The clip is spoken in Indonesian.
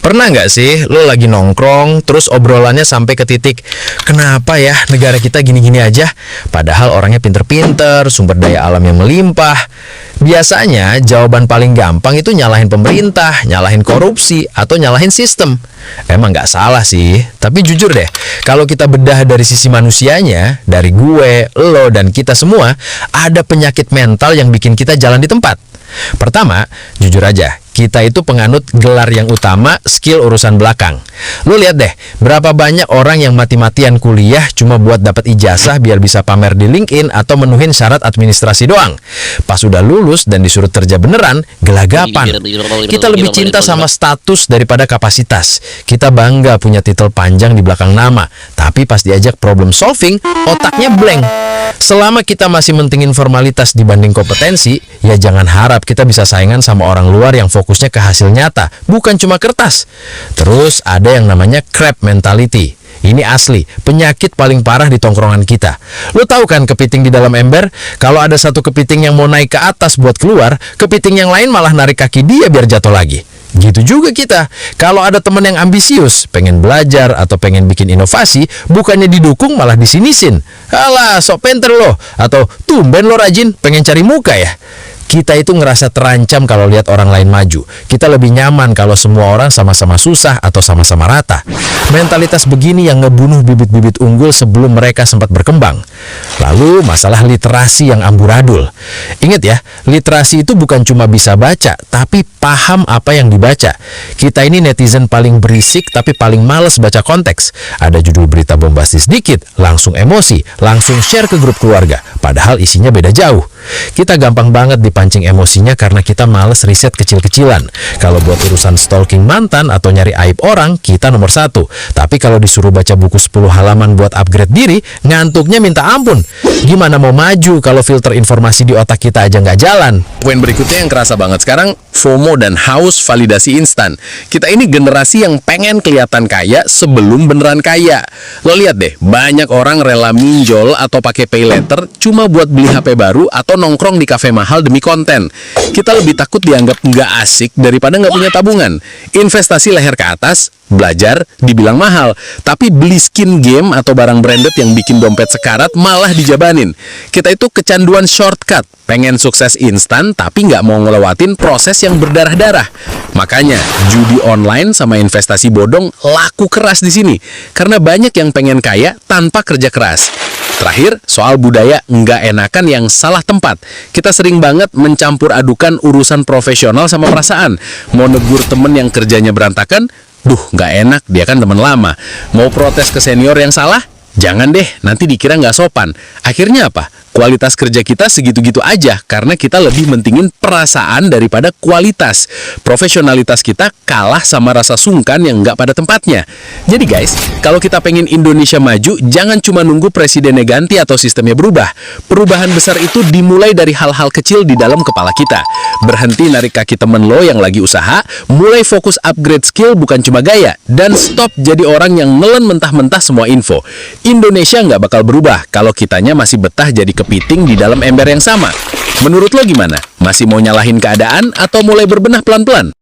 Pernah nggak sih lo lagi nongkrong, terus obrolannya sampai ke titik, kenapa ya negara kita gini-gini aja? Padahal orangnya pinter-pinter, sumber daya alam yang melimpah. Biasanya jawaban paling gampang itu nyalahin pemerintah, nyalahin korupsi, atau nyalahin sistem. Emang nggak salah sih, tapi jujur deh, kalau kita bedah dari sisi manusianya, dari gue, lo, dan kita semua, ada penyakit mental yang bikin kita jalan di tempat. Pertama, jujur aja, kita itu penganut gelar yang utama, skill urusan belakang. Lu lihat deh, berapa banyak orang yang mati-matian kuliah cuma buat dapat ijazah biar bisa pamer di LinkedIn atau menuhin syarat administrasi doang. Pas udah lulus dan disuruh kerja beneran, gelagapan. Kita lebih cinta sama status daripada kapasitas. Kita bangga punya titel panjang di belakang nama, tapi pas diajak problem solving, otaknya blank. Selama kita masih mentingin formalitas dibanding kompetensi, ya jangan harap kita bisa saingan sama orang luar yang fokusnya ke hasil nyata, bukan cuma kertas. Terus ada yang namanya crab mentality. Ini asli, penyakit paling parah di tongkrongan kita. Lo tahu kan kepiting di dalam ember? Kalau ada satu kepiting yang mau naik ke atas buat keluar, kepiting yang lain malah narik kaki dia biar jatuh lagi. Gitu juga kita. Kalau ada temen yang ambisius, pengen belajar atau pengen bikin inovasi, bukannya didukung malah disinisin. Alah, sok pinter lo. Atau tumben lo rajin, pengen cari muka ya. Kita itu ngerasa terancam kalau lihat orang lain maju. Kita lebih nyaman kalau semua orang sama-sama susah atau sama-sama rata. Mentalitas begini yang ngebunuh bibit-bibit unggul sebelum mereka sempat berkembang. Lalu masalah literasi yang amburadul. Ingat ya, literasi itu bukan cuma bisa baca, tapi paham apa yang dibaca. Kita ini netizen paling berisik tapi paling males baca konteks. Ada judul berita bombastis dikit, langsung emosi, langsung share ke grup keluarga. Padahal isinya beda jauh. Kita gampang banget dipancing emosinya karena kita males riset kecil-kecilan. Kalau buat urusan stalking mantan atau nyari aib orang, kita nomor 1. Tapi kalau disuruh baca buku 10 halaman buat upgrade diri, ngantuknya minta ampun. Gimana mau maju kalau filter informasi di otak kita aja nggak jalan? Poin berikutnya yang kerasa banget sekarang, FOMO dan haus validasi instan. Kita ini generasi yang pengen kelihatan kaya sebelum beneran kaya. Lo lihat deh, banyak orang rela minjol atau pakai pay later cuma buat beli HP baru atau nongkrong di kafe mahal demi konten. Kita lebih takut dianggap nggak asik daripada nggak punya tabungan. Investasi leher ke atas, belajar dibilang mahal, tapi beli skin game atau barang branded yang bikin dompet sekarat malah dijabanin. Kita itu kecanduan shortcut, pengen sukses instan tapi nggak mau ngelewatin proses yang berdarah-darah. Makanya judi online sama investasi bodong laku keras di sini, karena banyak yang pengen kaya tanpa kerja keras. Terakhir, soal budaya nggak enakan yang salah tempat. Kita sering banget mencampur adukan urusan profesional sama perasaan. Mau negur temen yang kerjanya berantakan, nggak enak, dia kan temen lama. Mau protes ke senior yang salah? Jangan deh, nanti dikira nggak sopan. Akhirnya apa? Kualitas kerja kita segitu-gitu aja karena kita lebih mentingin perasaan daripada kualitas. Profesionalitas kita kalah sama rasa sungkan yang nggak pada tempatnya. Jadi guys, kalau kita pengen Indonesia maju, jangan cuma nunggu presidennya ganti atau sistemnya berubah. Perubahan besar itu dimulai dari hal-hal kecil di dalam kepala kita. Berhenti narik kaki temen lo yang lagi usaha, mulai fokus upgrade skill bukan cuma gaya, dan stop jadi orang yang nelen mentah-mentah semua info. Indonesia nggak bakal berubah kalau kitanya masih betah jadi kepiting di dalam ember yang sama. Menurut lo gimana? Masih mau nyalahin keadaan atau mulai berbenah pelan-pelan?